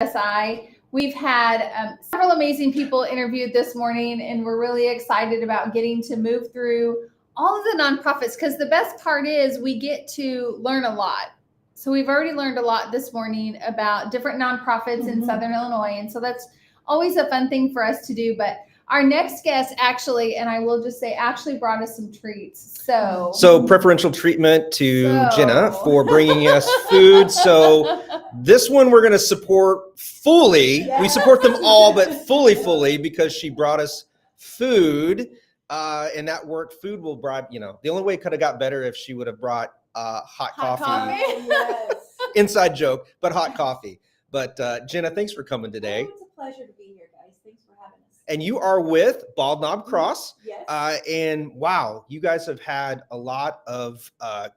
WSI. We've had several amazing people interviewed this morning, and we're really excited about getting to move through all of the nonprofits, because the best part is we get to learn a lot. So we've already learned a lot this morning about different nonprofits in Southern Illinois, and so that's always a fun thing for us to do. But our next guest actually, and I will just say, actually brought us some treats. So preferential treatment to Jenna for bringing us food. So this one we're going to support fully. Yeah. We support them all, but fully because she brought us food. And that worked. Food will bribe, the only way it could have got better if she would have brought hot coffee. Yes. Inside joke, but hot coffee. But Jenna, thanks for coming today. Oh, it's a pleasure to be here, guys. Thanks for having us. And you are with Bald Knob Cross. Yes. And wow, you guys have had a lot of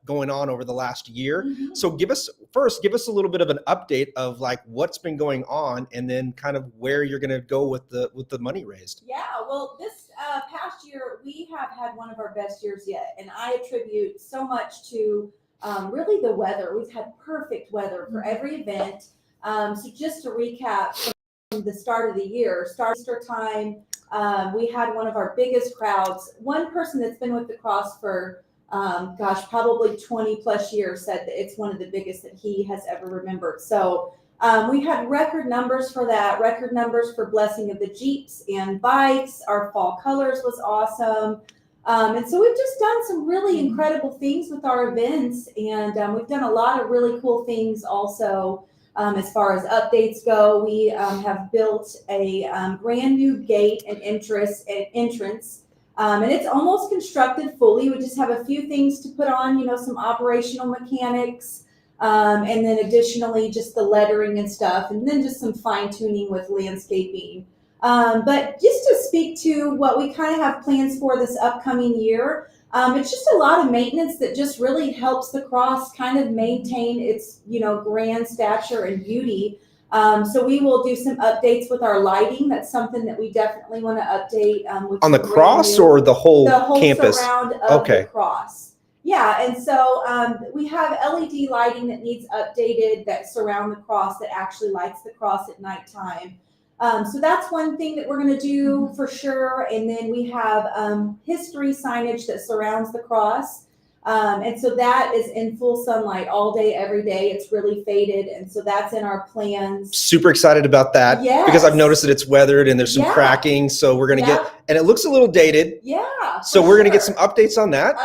going on over the last year. So give us a little bit of an update of like what's been going on, and then kind of where you're going to go with the money raised. Yeah, well, this past year we have had one of our best years yet, and I attribute so much to really the weather. We've had perfect weather for every event. So just to recap from the start of the year, Easter time, we had one of our biggest crowds. One person that's been with the cross for, probably 20 plus years said that it's one of the biggest that he has ever remembered. So we had record numbers for that, record numbers for blessing of the Jeeps and bikes. Our fall colors was awesome. And so we've just done some really incredible things with our events, and we've done a lot of really cool things also. As far as updates go, we have built a brand new gate and entrance, and it's almost constructed fully. We just have a few things to put on, some operational mechanics, and then additionally just the lettering and stuff, and then just some fine tuning with landscaping. But just to speak to what we kind of have plans for this upcoming year, it's just a lot of maintenance that just really helps the cross kind of maintain its, grand stature and beauty. So we will do some updates with our lighting. That's something that we definitely want to update. On the cross or the whole campus? Surround of the cross. Yeah, and so we have LED lighting that needs updated that surround the cross, that actually lights the cross at nighttime. So that's one thing that we're going to do for sure. And then we have history signage that surrounds the cross. And so that is in full sunlight all day, every day. It's really faded. And so that's in our plans. Super excited about that. Yes. Because I've noticed that it's weathered and there's some cracking. So we're going to and it looks a little dated. Yeah. So we're going to get some updates on that.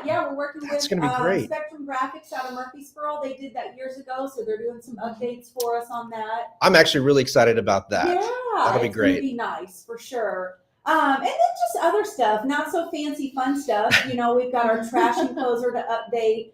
Yeah, we're working That's with going to be great. Spectrum Graphics out of Murfreesboro. They did that years ago. So they're doing some updates for us on that. I'm actually really excited about that. Yeah. That'll be great. It's going to be nice for sure. And then just other stuff, not so fancy, fun stuff. We've got our trash enclosure to update,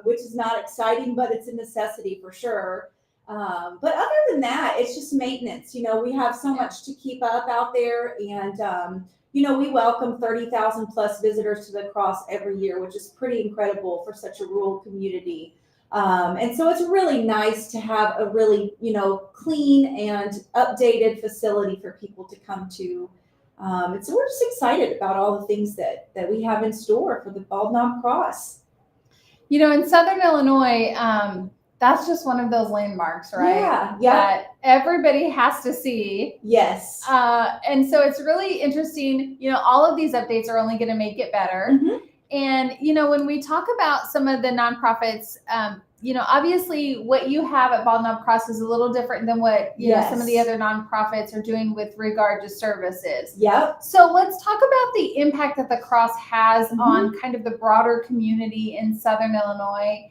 which is not exciting, but it's a necessity for sure. But other than that, it's just maintenance. We have so much to keep up out there, and we welcome 30,000 plus visitors to the cross every year, which is pretty incredible for such a rural community. And so it's really nice to have a really, clean and updated facility for people to come to. And so we're just excited about all the things that we have in store for the Bald Knob Cross. In Southern Illinois, that's just one of those landmarks, right? Yeah. That everybody has to see. Yes. And so it's really interesting. All of these updates are only going to make it better. And, when we talk about some of the nonprofits, obviously what you have at Bald Knob Cross is a little different than what, some of the other nonprofits are doing with regard to services. Yep. So let's talk about the impact that the cross has on kind of the broader community in Southern Illinois,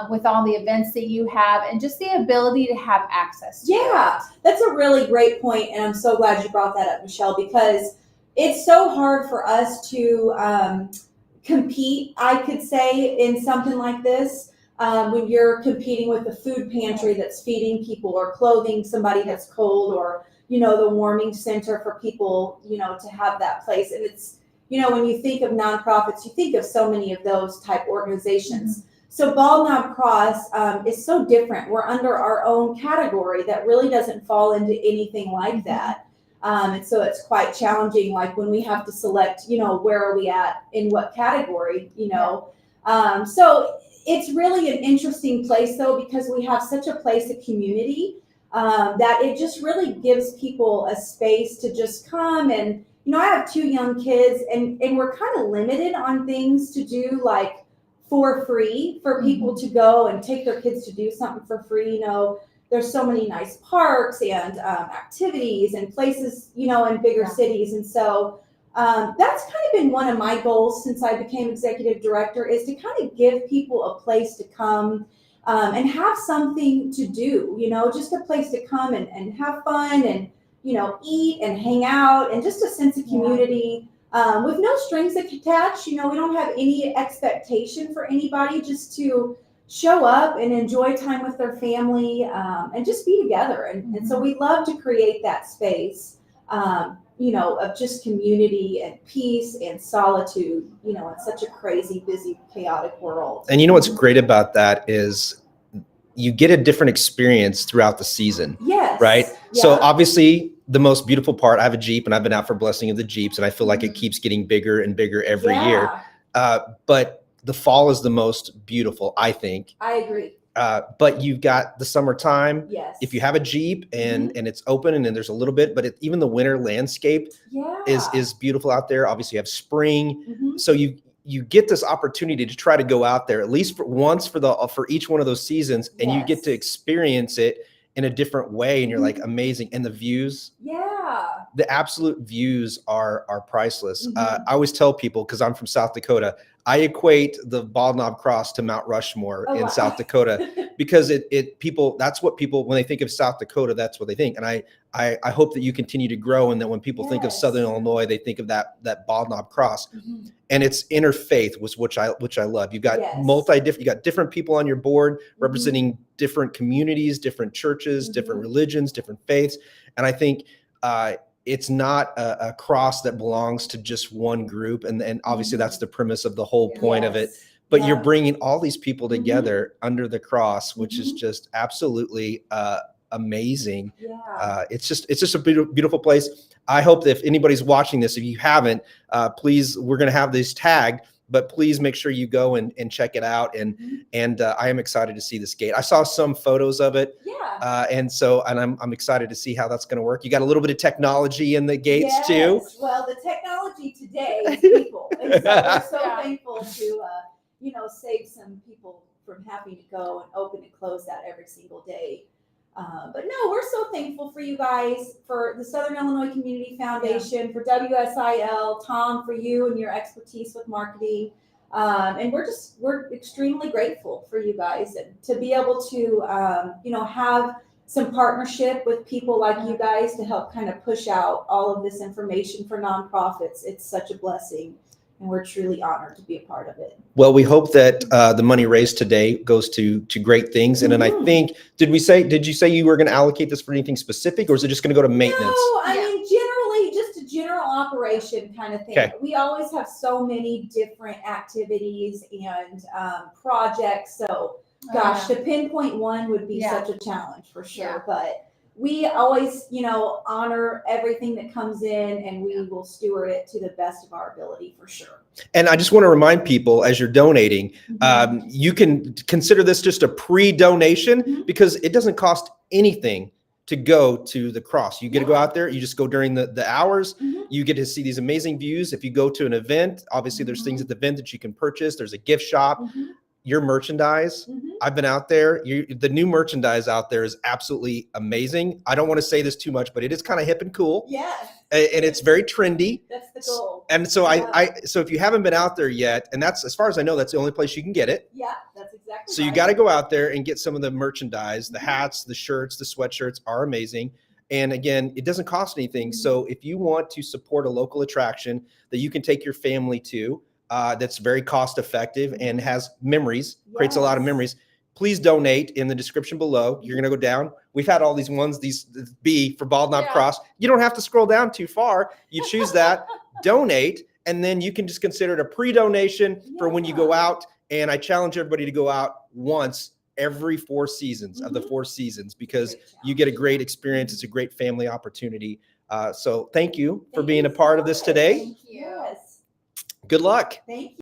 with all the events that you have and just the ability to have access to it. That's a really great point, and I'm so glad you brought that up, Michelle, because it's so hard for us to compete, I could say, in something like this. When you're competing with a food pantry that's feeding people, or clothing somebody that's cold, or, the warming center for people, to have that place. And it's, when you think of nonprofits, you think of so many of those type organizations. So Bald Knob Cross is so different. We're under our own category that really doesn't fall into anything like that. And so it's quite challenging, like when we have to select, where are we at in what category, So it's really an interesting place, though, because we have such a place of community. that it just really gives people a space to just come. And I have 2 young kids, and we're kind of limited on things to do, like for free, for people to go and take their kids to do something for free. There's so many nice parks and activities and places, in bigger cities. And so that's kind of been one of my goals since I became executive director, is to kind of give people a place to come and have something to do, just a place to come and have fun and, eat and hang out, and just a sense of community with no strings attached. We don't have any expectation for anybody, just to show up and enjoy time with their family and just be together. And so we love to create that space, of just community and peace and solitude, in such a crazy, busy, chaotic world. And what's great about that is you get a different experience throughout the season. Yes. Right? Yeah. So obviously the most beautiful part, I have a Jeep, and I've been out for blessing of the Jeeps, and I feel like it keeps getting bigger and bigger every year. But the fall is the most beautiful, I think. I agree. But you've got the summertime. Yes. If you have a Jeep and it's open, and then there's a little bit, but even the winter landscape is beautiful out there. Obviously you have spring. So you get this opportunity to try to go out there at least for each one of those seasons, and you get to experience it in a different way. And you're like, amazing. And the views, the absolute views are priceless. I always tell people, because I'm from South Dakota, I equate the Bald Knob Cross to Mount Rushmore in South Dakota, because that's what people, when they think of South Dakota, that's what they think. And I hope that you continue to grow, and that when people think of Southern Illinois, they think of that Bald Knob Cross. And it's interfaith, which I love. You've got you got different people on your board representing different communities, different churches, different religions, different faiths. And I think it's not a cross that belongs to just one group. And obviously that's the premise of the whole point of it. But you're bringing all these people together under the cross, which is just absolutely amazing. It's just a beautiful place. I hope that if anybody's watching this, if you haven't, please, we're going to have this tagged, but please make sure you go and check it out. And I am excited to see this gate. I saw some photos of it. And I'm excited to see how that's going to work. You got a little bit of technology in the gates too. Well, the technology today is people. And so we're so thankful to, save some people from having to go and open and close that every single day. But no, we're so thankful for you guys, for the Southern Illinois Community Foundation, for WSIL, Tom, for you and your expertise with marketing. And we're extremely grateful for you guys, and to be able to, have some partnership with people like you guys to help kind of push out all of this information for nonprofits. It's such a blessing, and we're truly honored to be a part of it. Well, we hope that the money raised today goes to great things. And then I think, did you say you were going to allocate this for anything specific, or is it just going to go to maintenance? No, I mean, generally just a general operation kind of thing. Okay. We always have so many different activities and projects. So gosh, to pinpoint one would be such a challenge for sure. But we always, honor everything that comes in, and we will steward it to the best of our ability for sure. And I just want to remind people, as you're donating, you can consider this just a pre-donation, because it doesn't cost anything to go to the cross. You get to go out there. You just go during the hours. You get to see these amazing views. If you go to an event, obviously there's things at the event that you can purchase. There's a gift shop. Your merchandise, I've been out there. The new merchandise out there is absolutely amazing. I don't want to say this too much, but it is kind of hip and cool. And it's very trendy. That's the goal. And so so if you haven't been out there yet, and that's, as far as I know, that's the only place you can get it. Yeah, that's exactly So you got to go out there and get some of the merchandise. The hats, the shirts, the sweatshirts are amazing. And again, it doesn't cost anything. So if you want to support a local attraction that you can take your family to, that's very cost effective and has memories, creates a lot of memories, please donate in the description below. You're going to go down. We've had all these ones, these B for Bald Knob Cross. You don't have to scroll down too far. You choose that, donate, and then you can just consider it a pre-donation for when you go out. And I challenge everybody to go out once every 4 seasons of the 4 seasons, because you get a great experience. It's a great family opportunity. So thank you for being a part of this today. Thank you. Yes. Good luck. Thank you.